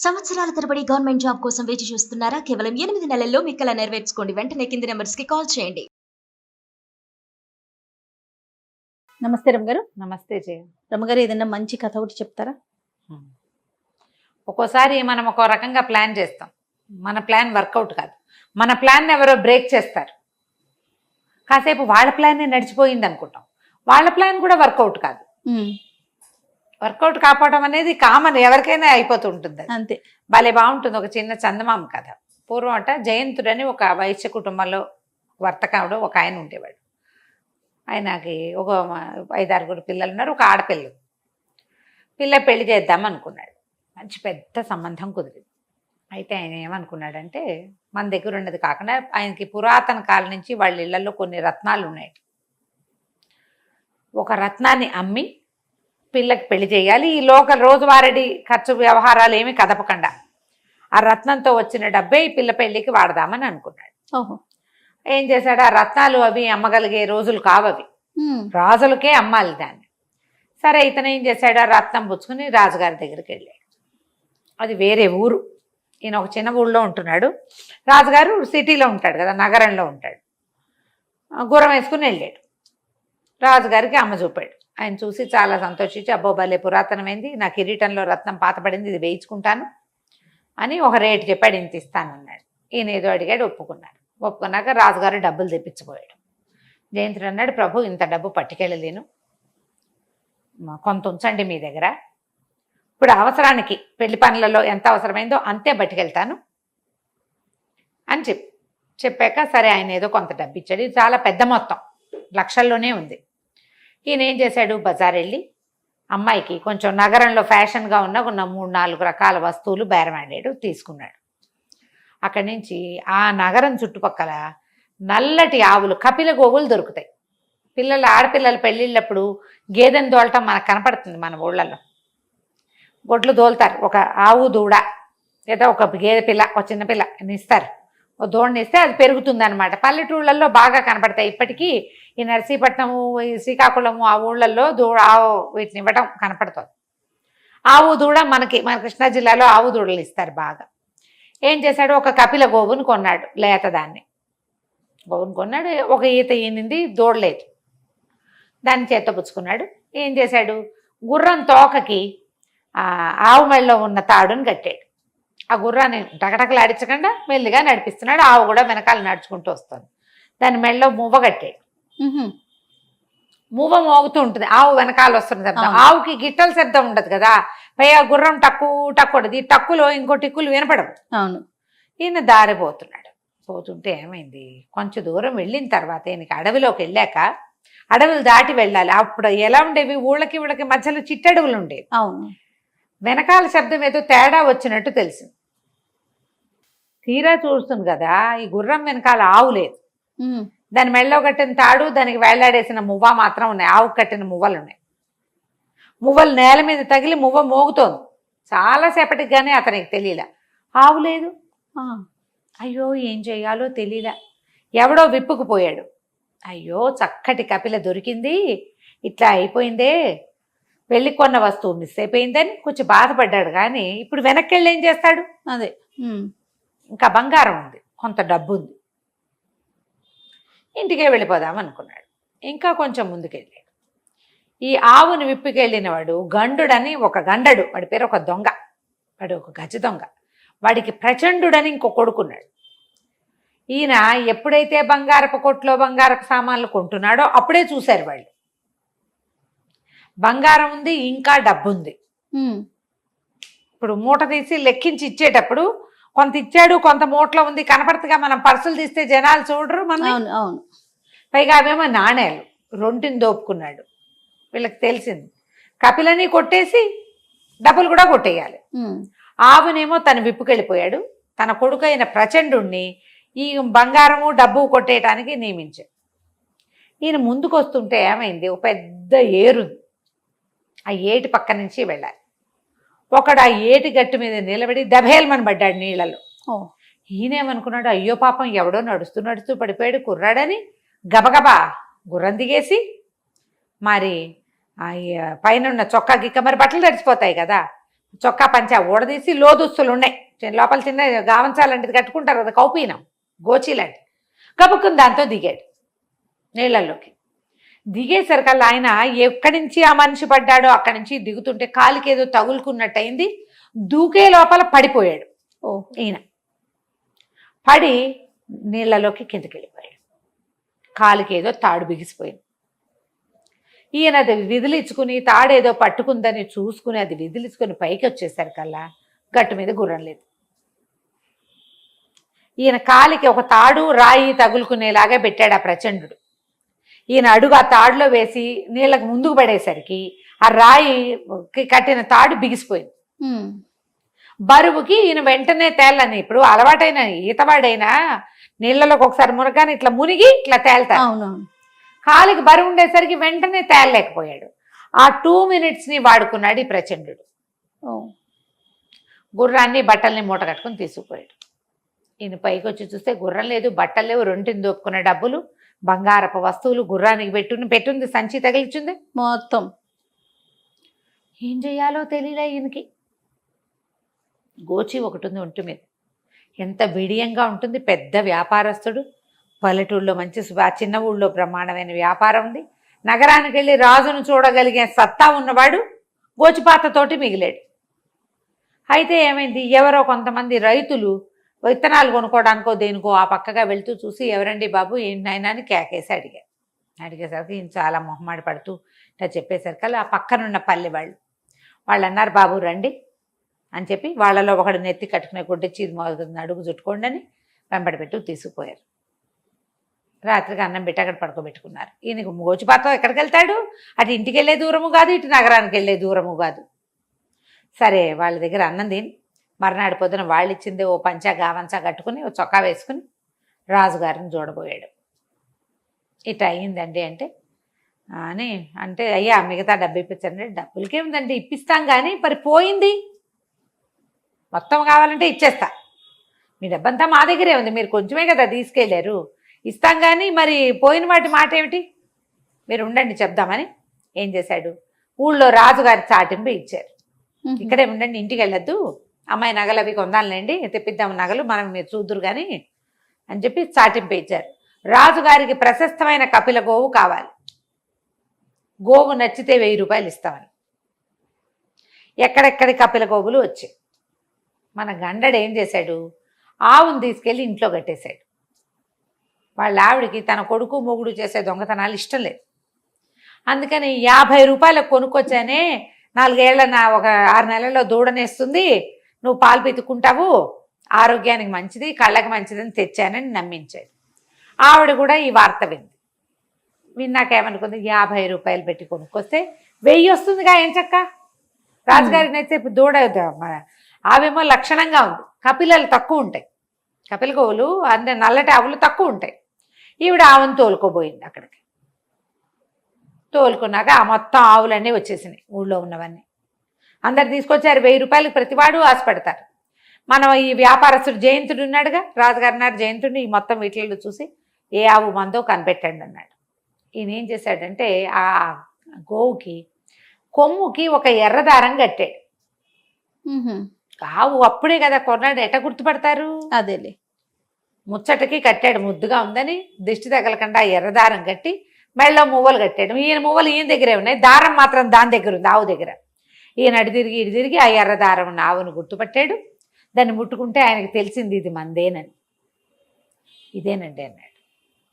సంవత్సరాల తరబడి government job కోసం వేచి చూస్తున్నారా? కేవలం 8 నెలల్లో మీ కల నెరవేర్చుకోండి. వెంటనే కింది నంబర్స్‌కి కాల్ చేయండి. నమస్తే రమగారు. నమస్తే జయ. రమగారు, ఏదైనా మంచి కథ ఒకటి చెప్తారా? ఒక్కోసారి మనం ఒక రకంగా ప్లాన్ చేస్తాం, మన ప్లాన్ వర్కౌట్ కాదు. మన ప్లాన్ ఎవరో బ్రేక్ చేస్తారు. కాసేపు వాళ్ళ ప్లాన్ నడిచిపోయింది అనుకుంటాం, వాళ్ళ ప్లాన్ కూడా వర్కౌట్ కాదు. వర్కౌట్ కాపాడడం అనేది కామన్, ఎవరికైనా అయిపోతూ ఉంటుంది. అంతే. భలే బాగుంటుంది. ఒక చిన్న చందమామ కథ. పూర్వం అట జయంతుడని ఒక వైశ్య కుటుంబంలో వర్తకాడు ఒక ఆయన ఉండేవాడు. ఆయనకి ఒక 5-6 పిల్లలు ఉన్నారు, ఒక ఆడపిల్ల. పిల్ల పెళ్లి చేద్దాం అనుకున్నాడు. మంచి పెద్ద సంబంధం కుదిరింది. అయితే ఆయన ఏమనుకున్నాడంటే, మన దగ్గర ఉన్నది కాకుండా ఆయనకి పురాతన కాలం నుంచి వాళ్ళ ఇళ్లలో కొన్ని రత్నాలు ఉన్నాయి. ఒక రత్నాన్ని అమ్మి పిల్లకి పెళ్లి చేయాలి. ఈ రోజువారీ ఖర్చు వ్యవహారాలు ఏమి కదపకుండా ఆ రత్నంతో వచ్చిన డబ్బే ఈ పిల్ల పెళ్లికి వాడదామని అనుకున్నాడు. ఓహో. ఏం చేశాడు, ఆ రత్నాలు అవి అమ్మగలిగే రోజులు కావవి, రాజులకే అమ్మాలి దాన్ని. సరే, ఇతను ఏం చేశాడు, ఆ రత్నం పుచ్చుకుని రాజుగారి దగ్గరికి వెళ్ళాడు. అది వేరే ఊరు, ఈయన ఒక చిన్న ఊళ్ళో ఉంటున్నాడు. రాజుగారు సిటీలో ఉంటాడు కదా, నగరంలో ఉంటాడు. గుర్రం వేసుకుని వెళ్ళాడు. రాజుగారికి అమ్మ చూపాడు. ఆయన చూసి చాలా సంతోషించి, అబ్బో భలే పురాతనమైంది, నా కిరీటంలో రత్నం పాతపడింది, ఇది వేయించుకుంటాను అని ఒక రేటు చెప్పాడు. ఇంత ఇస్తానన్నాడు. ఈయన ఏదో అడిగాడు, ఒప్పుకున్నాడు. ఒప్పుకున్నాక రాజుగారు డబ్బులు తెప్పించిపోయాడు. జయంతుడు అన్నాడు, ప్రభు ఇంత డబ్బు పట్టుకెళ్ళలేను, కొంత ఉంచండి మీ దగ్గర, ఇప్పుడు అవసరానికి పెళ్లి పనులలో ఎంత అవసరమైందో అంతే పట్టుకెళ్తాను అని చెప్పాక సరే, ఆయన ఏదో కొంత డబ్బు ఇచ్చాడు. ఇది చాలా పెద్ద మొత్తం, లక్షల్లోనే ఉంది. ఈయన ఏం చేశాడు, బజార్ వెళ్ళి అమ్మాయికి కొంచెం నగరంలో ఫ్యాషన్గా ఉన్న 3-4 రకాల వస్తువులు బేరమాడాడు, తీసుకున్నాడు. అక్కడి నుంచి ఆ నగరం చుట్టుపక్కల నల్లటి ఆవులు, కపిల గోవులు దొరుకుతాయి. ఆడపిల్లలు పెళ్ళిళ్ళప్పుడు గేదెను దోలటం మనకు కనపడుతుంది మన ఊళ్ళల్లో. గొడ్లు దోలుతారు, ఒక ఆవు దూడ లేదా ఒక గేదె పిల్ల, ఒక చిన్న పిల్ల ఇస్తారు, ఓ దూడని ఇస్తే అది పెరుగుతుంది అనమాట. పల్లెటూళ్ళల్లో బాగా కనపడతాయి. ఇప్పటికీ ఈ నర్సీపట్నము, ఈ శ్రీకాకుళము, ఆ ఊళ్ళల్లో ఆవు వీటిని ఇవ్వటం కనపడుతుంది. ఆవు దూడ మన కృష్ణా జిల్లాలో ఆవు దూడలు ఇస్తారు బాగా. ఏం చేశాడు, ఒక కపిల గోవుని కొన్నాడు, లేత దాన్ని గోవుని కొన్నాడు. ఒక ఈత ఈనింది, దూడలేదు, దాన్ని చేత్తో పుచ్చుకున్నాడు. ఏం చేశాడు, గుర్రం తోకకి ఆవు మెడలో ఉన్న తాడుని కట్టాడు. ఆ గుర్రాన్ని టకటకలాడించకుండా మెల్లిగా నడిపిస్తున్నాడు. ఆవు కూడా వెనకాల నడుచుకుంటూ వస్తుంది. దాని మెడలో మువ్వ కట్టాడు. మువ్వ మోగుతూ ఉంటుంది, ఆవు వెనకాల వస్తున్న శబ్దం. ఆవుకి గిట్టల శబ్దం ఉండదు కదా, పైగా గుర్రం టక్కు టక్కుడది, ఈ టక్కులో ఇంకో టిక్కులు వినపడవు. అవును. ఈయన దారిపోతున్నాడు. పోతుంటే ఏమైంది, కొంచెం దూరం వెళ్ళిన తర్వాత ఈయనకి అడవిలోకి వెళ్ళాక, అడవులు దాటి వెళ్ళాలి. అప్పుడు ఎలా ఉండేవి, ఊళ్ళకి మధ్యలో చిట్టడవులు ఉండేవి. అవును. వెనకాల శబ్దం ఏదో తేడా వచ్చినట్టు తెలిసింది. తీరా చూస్తుంది కదా, ఈ గుర్రం వెనకాల ఆవు లేదు. దాని మెళ్ళలో కట్టిన తాడు, దానికి వేళ్లాడేసిన మువ్వ మాత్రం ఉన్నాయి. ఆవుకు కట్టిన మువ్వలు ఉన్నాయి. మువ్వలు నేల మీద తగిలి మువ్వ మోగుతోంది. చాలాసేపటికి కానీ అతనికి తెలియలే, ఆవు లేదు. అయ్యో ఏం చేయాలో తెలియలే. ఎవడో విప్పుకుపోయాడు. అయ్యో చక్కటి కపిల దొరికింది, ఇట్లా అయిపోయిందే, వెళ్ళి కొన్న వస్తువు మిస్ అయిపోయిందని కొంచెం బాధపడ్డాడు. కానీ ఇప్పుడు వెనక్కి వెళ్ళి ఏం చేస్తాడు, అదే ఇంకా బంగారం ఉంది, కొంత డబ్బు ఉంది, ఇంటికే వెళ్ళిపోదాం అనుకున్నాడు. ఇంకా కొంచెం ముందుకెళ్ళాడు. ఈ ఆవుని విప్పుకెళ్ళిన వాడు గండుడని ఒక గండడు, వాడి పేరు ఒక దొంగ, వాడు ఒక గజ దొంగ. వాడికి ప్రచండుడని ఇంకో కొడుకున్నాడు. ఈయన ఎప్పుడైతే బంగారపు కొట్లో బంగారపు సామాన్లు కొంటున్నాడో అప్పుడే చూశారు వాళ్ళు, బంగారం ఉంది, ఇంకా డబ్బు ఉంది. ఇప్పుడు మూట తీసి లెక్కించి ఇచ్చేటప్పుడు కొంత ఇచ్చాడు, కొంత మూటలో ఉంది కనపడుతుందిగా. మనం పర్సులు తీస్తే జనాలు చూడరు మన. అవును. పైగా అవేమో నాణేలు, 2 దోపుకున్నాడు. వీళ్ళకి తెలిసింది, కపిలని కొట్టేసి డబ్బులు కూడా కొట్టేయాలి. ఆవునేమో తను విప్పుకెళ్ళిపోయాడు. తన కొడుకైన ప్రచండుణ్ణి ఈ బంగారము డబ్బు కొట్టేయటానికి నియమించాడు. ఈయన ముందుకు వస్తుంటే ఏమైంది, ఒక పెద్ద ఏరుంది. ఆ ఏటి పక్క నుంచి వెళ్ళాలి. ఒకడు ఆ ఏటి గట్టు మీద నిలబడి దభేల్మని పడ్డాడు నీళ్ళలో. ఈయనేమనుకున్నాడు, అయ్యో పాపం ఎవడో నడుస్తూ పడిపోయాడు కుర్రాడని గబగబా గుర్రం దిగేసి, మరి పైన ఉన్న చొక్కా గిక్క మరి బట్టలు తడిచిపోతాయి కదా, చొక్కా పంచా ఊడదీసి లోదుస్తులు ఉన్నాయి, లోపల చిన్న గావంచాలంటిది కట్టుకుంటారు కదా, కౌపీనం గోచీలాంటి, కబుక్కుని దాంతో దిగాడు నీళ్ళల్లోకి. దిగేసరికల్లా ఆయన ఎక్కడి నుంచి ఆ మనిషి పడ్డాడో అక్కడి నుంచి దిగుతుంటే కాలికి ఏదో తగులుకున్నట్టయింది, దూకే లోపల పడిపోయాడు. ఈయన పడి నీళ్ళలోకి కిందకి వెళ్ళిపోయాడు. కాలికి ఏదో తాడు బిగిసిపోయింది. ఈయన అది విదిలించుకుని తాడేదో పట్టుకుందని చూసుకుని అది విదిలించుకుని పైకి వచ్చేసరికల్లా గట్టు మీద గుర్రం లేదు. ఈయన కాలికి ఒక తాడు రాయి తగులుకునేలాగా పెట్టాడు ఆ ప్రచండు. ఈయన అడుగు ఆ తాడులో వేసి నీళ్ళకు ముందుకు పడేసరికి ఆ రాయి కట్టిన తాడు బిగిసిపోయింది. బరువుకి ఈయన వెంటనే తేలని, ఇప్పుడు అలవాటైన ఈతవాడైనా నీళ్ళలోకి ఒకసారి మునగానే ఇట్లా మునిగి ఇట్లా తేల్తారు. కాలికి బరువు ఉండేసరికి వెంటనే తేలలేకపోయాడు. ఆ 2 minutesని వాడుకున్నాడు ఈ ప్రచండు. గుర్రాన్ని బట్టల్ని మూట కట్టుకుని తీసుకుపోయాడు. ఈయన పైకి వచ్చి చూస్తే గుర్రం లేదు, బట్టలు లేవు, రొంటిని దోపుకున్న డబ్బులు, బంగారపు వస్తువులు గుర్రానికి పెట్టుంది, సంచి తగిలించింది మొత్తం. ఏం చెయ్యాలో తెలియలే ఈయనకి. గోచి ఒకటి ఉంది ఒంటి మీద, ఎంత బిడియంగా ఉంటుంది. పెద్ద వ్యాపారస్తుడు, పల్లెటూళ్ళలో మంచి చిన్న ఊళ్ళో బ్రహ్మాండమైన వ్యాపారం ఉంది. నగరానికి వెళ్ళి రాజును చూడగలిగే సత్తా ఉన్నవాడు గోచిపాతతోటి మిగిలాడు. అయితే ఏమైంది, ఎవరో కొంతమంది రైతులు విత్తనాలు కొనుక్కోవడానికో దేనికో ఆ పక్కగా వెళ్తూ చూసి, ఎవరండి బాబు ఏంటైనా అని కేకేసి అడిగేసరికి ఈయన చాలా మొహమాట పడుతూ ఇట్లా చెప్పేసరికి ఆ పక్కనున్న పల్లె వాళ్ళు అన్నారు, బాబు రండి అని చెప్పి వాళ్ళలో ఒకడు నెత్తి కట్టుకునే కొట్టించి ఇది అడుగు చుట్టుకోండి అని వెంబడి పెట్టు తీసుకుపోయారు. రాత్రికి అన్నం పెట్టి అక్కడ పడుకోబెట్టుకున్నారు. ఈయనకు గోచిపాతం ఎక్కడికి వెళ్తాడు, అటు ఇంటికి వెళ్ళే దూరము కాదు, ఇటు నగరానికి వెళ్ళే దూరము కాదు. సరే వాళ్ళ దగ్గర అన్నం తిని మర్నాడు పొద్దున వాళ్ళు ఇచ్చింది ఓ పంచా గావంచా కట్టుకుని ఓ చొక్కా వేసుకుని రాజుగారిని చూడబోయాడు. ఇట్లా అయ్యిందండి అంటే అయ్యా మిగతా డబ్బు ఇప్పించండి. డబ్బులకేముందండి ఇప్పిస్తాం కానీ మరి పోయింది, మొత్తం కావాలంటే ఇచ్చేస్తా, మీ డబ్బంతా మా దగ్గరే ఉంది, మీరు కొంచెమే కదా తీసుకెళ్ళారు, ఇస్తాం కానీ మరి పోయిన వాటి మాట ఏమిటి, మీరు ఉండండి చెప్దామని ఏం చేశాడు, ఊళ్ళో రాజుగారి చాటింపు ఇచ్చారు. ఇక్కడే ఉండండి, ఇంటికి వెళ్ళొద్దు, అమ్మాయి నగలు అవి కొందాలండి, తెప్పిద్దాం నగలు, మనం మీరు చూద్దురు కానీ అని చెప్పి చాటింపు ఇచ్చారు. రాజుగారికి ప్రశస్తమైన కపిల గోవు కావాలి, గోవు నచ్చితే 1000 రూపాయలు ఇస్తామని. ఎక్కడెక్కడి కపిల గోవులు వచ్చాయి. మన గండడు ఏం చేశాడు, ఆవును తీసుకెళ్ళి ఇంట్లో కట్టేశాడు. వాళ్ళ ఆవిడికి తన కొడుకు మొగుడు చేసే దొంగతనాలు ఇష్టం లేదు. అందుకని 50 రూపాయలకు కొనుక్కొచ్చానే, 4 ఏళ్ల ఒక 6 నెలల్లో దూడనేస్తుంది, నువ్వు పాలు పితుక్కుంటావు, ఆరోగ్యానికి మంచిది, కళ్ళకి మంచిదని తెచ్చానని నమ్మించాడు. ఆవిడ కూడా ఈ వార్త విన్నాకేమనుకుంది, 50 రూపాయలు పెట్టి కొనుక్కొస్తే 1000 వస్తుందిగా ఏం చక్క, రాజుగారికి నచ్చితే దూడ ఆవేమో లక్షణంగా ఉంది, కపిలలు తక్కువ ఉంటాయి, కపిల గోవులు అంటే నల్లటి ఆవులు తక్కువ ఉంటాయి. ఈవిడ ఆవును తోలుకోబోయింది. అక్కడికి తోలుకున్నాక ఆ మొత్తం ఆవులన్నీ వచ్చేసినాయి, ఊళ్ళో ఉన్నవన్నీ అందరు తీసుకొచ్చారు. 1000 రూపాయలకు ప్రతివాడు ఆశపడతారు. మనం ఈ వ్యాపారస్తుడు జయంతుడు ఉన్నాడుగా, రాజుగారు అన్నారు జయంతుడిని, ఈ మొత్తం వీటిల్లో చూసి ఏ ఆవు మందో కనిపెట్టండి అన్నాడు. ఈయన ఏం చేశాడంటే ఆ గోవుకి కొమ్ముకి ఒక ఎర్రదారం కట్టాడు. ఆవు అప్పుడే కదా కొన్నాడు, ఎట్ట గుర్తుపడతారు, అదేలే ముచ్చటకి కట్టాడు, ముద్దుగా ఉందని దిష్టి తగలకుండా ఎర్రదారం కట్టి మెళ్ళలో మువ్వలు కట్టాడు. ఈయన మువ్వలు ఈయన దగ్గరే ఉన్నాయి, దారం మాత్రం దాని దగ్గర ఉంది, ఆవు దగ్గర. ఈయన ఇటు తిరిగి ఆ ఎర్రదారం ఉన్న ఆవును గుర్తుపట్టాడు. దాన్ని ముట్టుకుంటే ఆయనకు తెలిసింది ఇది మందేనని. ఇదేనండి అన్నాడు.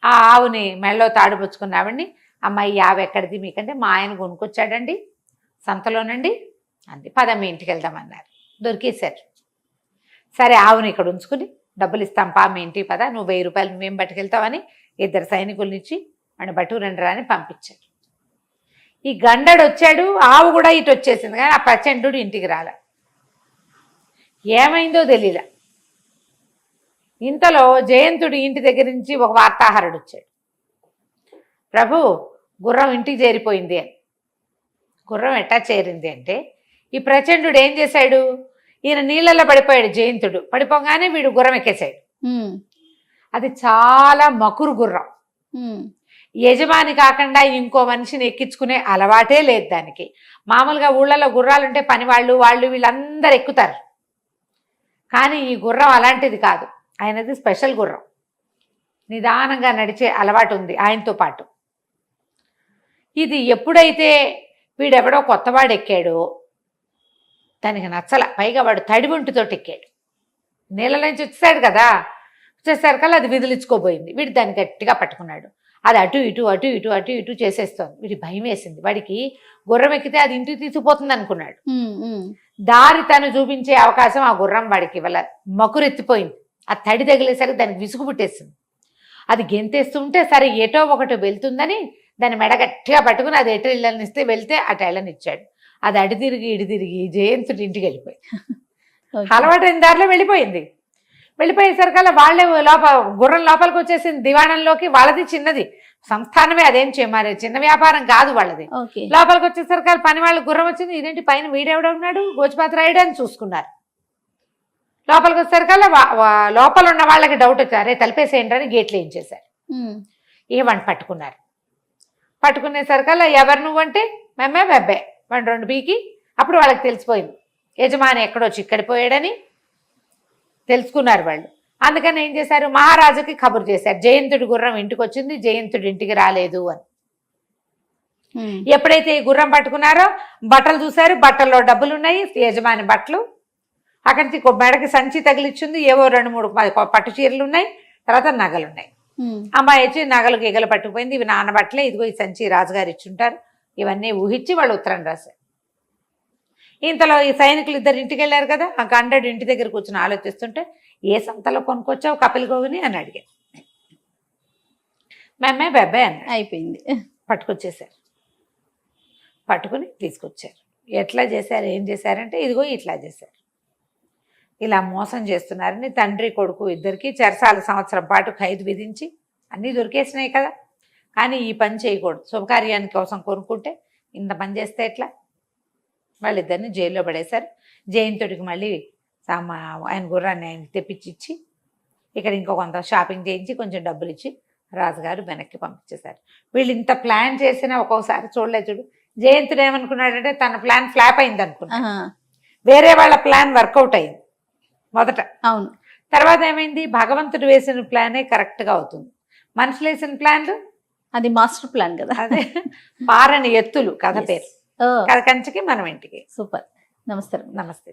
ఆ ఆవుని మెళ్ళలో తాడుపుచ్చుకున్న ఆవిడ్ని, అమ్మాయి ఈ ఆవు ఎక్కడిది మీకంటే, మా ఆయన కొనుక్కొచ్చాడండి సంతలోనండి అంది. పద మీ ఇంటికి వెళ్దామన్నారు. దొరికేశారు. సరే ఆవుని ఇక్కడ ఉంచుకుని డబ్బులు ఇస్తాం పా మీ ఇంటికి పద, నువ్వు 1000 రూపాయలు మేము పట్టుకెళ్తామని 2 సైనికుల్నిచ్చి వాడిని బట్టూరండి అని పంపించారు. ఈ గండడు వచ్చాడు, ఆవు కూడా ఇటు వచ్చేసింది, కానీ ఆ ప్రచండు ఇంటికి రాల. ఏమైందో తెలియలే. ఇంతలో జయంతుడి ఇంటి దగ్గర నుంచి ఒక వార్తాహరుడు వచ్చాడు. ప్రభు, గుర్రం ఇంటికి చేరిపోయింది అని. గుర్రం ఎట్టా చేరింది అంటే, ఈ ప్రచండు ఏం చేశాడు, ఈయన నీళ్ళల్లో పడిపోయాడు. జయంతుడు పడిపోగానే వీడు గుర్రం ఎక్కేశాడు. అది చాలా మకురు గుర్రం. యజమాని కాకుండా ఇంకో మనిషిని ఎక్కించుకునే అలవాటే లేదు దానికి. మామూలుగా ఊళ్ళలో గుర్రాలుంటే పని వాళ్ళు వీళ్ళందరూ ఎక్కుతారు. కానీ ఈ గుర్రం అలాంటిది కాదు. ఆయనది స్పెషల్ గుర్రం. నిదానంగా నడిచే అలవాటు ఉంది ఆయనతో పాటు. ఇది ఎప్పుడైతే వీడెవడో కొత్తవాడు ఎక్కాడో దానికి నచ్చల. పైగా వాడు తడిబొంటితో ఎక్కాడు. నీళ్ళ నుంచి వచ్చేసాడు కదా, వచ్చేసరికల్లా అది విదిలించుకోబోయింది. వీడు దాన్ని గట్టిగా పట్టుకున్నాడు. అది అటు ఇటు చేసేస్తోంది. వీడికి భయం వేసింది. వాడికి గుర్రం ఎక్కితే అది ఇంటికి తీసుకుపోతుంది అనుకున్నాడు. దారి తను చూపించే అవకాశం ఆ గుర్రం వాడికి ఇవ్వల. మకురెత్తిపోయింది. ఆ తడి తగిలేసరికి దానికి విసుగు పుట్టేసింది. అది గెంతేస్తుంటే సరే ఎటో ఒకటి వెళ్తుందని దాని మెడ గట్టిగా పట్టుకుని అది ఎటు ఇళ్ళనిస్తే వెళ్తే అటు ఇళ్ళనిచ్చాడు. అది అడి తిరిగి ఇడి తిరిగి జయంతుడి ఇంటికి వెళ్ళిపోయి అలవాటైన దారిలో వెళ్ళిపోయింది. వెళ్ళిపోయేసరికల్లా వాళ్ళే గుర్రం లోపలికి వచ్చేసింది దివాణంలోకి. వాళ్ళది చిన్నది సంస్థానమే, అదేం మరి చిన్న వ్యాపారం కాదు వాళ్ళది. లోపలికి వచ్చేసరికి పని వాళ్ళకి గుర్రం వచ్చింది. ఇదేంటి పైన వీడెవడ ఉన్నాడు, గోచిపాత్రాయుడు అని చూసుకున్నారు. లోపలికి వచ్చేసరికల్లా లోపల ఉన్న వాళ్ళకి డౌట్ వచ్చారు. అరే తలిపేసేయండి అని గేట్లు వేయించేశారు. ఏమని పట్టుకున్నారు. పట్టుకునేసరికల్లా ఎవరు నువ్వంటే మేమే బెబ్బే వాడు 2 పీకి. అప్పుడు వాళ్ళకి తెలిసిపోయింది యజమాని ఎక్కడో చిక్కడిపోయాడని తెలుసుకున్నారు వాళ్ళు. అందుకని ఏం చేశారు, మహారాజుకి కబురు చేశారు. జయంతుడి గుర్రం ఇంటికి వచ్చింది, జయంతుడి ఇంటికి రాలేదు అని. ఎప్పుడైతే ఈ గుర్రం పట్టుకున్నారో బట్టలు చూశారు. బట్టల్లో డబ్బులు ఉన్నాయి, యజమాని బట్టలు. అక్కడి నుంచి మెడకి సంచి తగిలిచ్చింది. ఏవో 2-3 పట్టు చీరలు ఉన్నాయి, తర్వాత నగలున్నాయి. అమ్మాయి వచ్చి నగలు గీగలు పట్టుకుపోయింది. ఇవి నాన్న బట్టలే, ఇదిగో ఈ సంచి రాజుగారు ఇచ్చుంటారు. ఇవన్నీ ఊహించి వాళ్ళు ఉత్తరం రాశారు. ఇంతలో ఈ సైనికులు 2 ఇంటికి వెళ్ళారు కదా. ఆ గండడు ఇంటి దగ్గర కూర్చొని ఆలోచిస్తుంటే ఏ సంతలో కొనుక్కొచ్చావు కపిల్ గోగుని అని అడిగారు. మేమే బెబ్బాయి అన్న అయిపోయింది. పట్టుకొచ్చేసారు. పట్టుకుని తీసుకొచ్చారు. ఎట్లా చేశారు, ఏం చేశారంటే ఇదిగో ఇట్లా చేశారు. ఇలా మోసం చేస్తున్నారని తండ్రి కొడుకు ఇద్దరికి చెరసాల సంవత్సరం పాటు ఖైదు విధించి అన్నీ దొరికేసినాయి కదా. కానీ ఈ పని చేయకూడదు. శుభకార్యానికి కోసం కొనుక్కుంటే ఇంత పని చేస్తే ఎట్లా. వాళ్ళిద్దరిని జైల్లో పడేశారు. జయంతుడికి మళ్ళీ ఆయన గుర్రాన్ని ఆయన తెప్పించి ఇక్కడ ఇంకో కొంత షాపింగ్ చేయించి కొంచెం డబ్బులు ఇచ్చి రాజుగారు వెనక్కి పంపించేశారు. వీళ్ళు ఇంత ప్లాన్ చేసినా ఒక్కోసారి చూడు జయంతుడు ఏమనుకున్నాడంటే తన ప్లాన్ ఫ్లాప్ అయింది అనుకున్నాడు. వేరే వాళ్ళ ప్లాన్ వర్కౌట్ అయింది మొదట. అవును. తర్వాత ఏమైంది, భగవంతుడు వేసిన ప్లానే కరెక్ట్గా అవుతుంది. మనుషులు వేసిన ప్లాన్లు అది మాస్టర్ ప్లాన్ కదా. అదే పారని ఎత్తులు కథ పేరు. కథ కంచికి మనం ఇంటికి. సూపర్. నమస్తే. నమస్తే.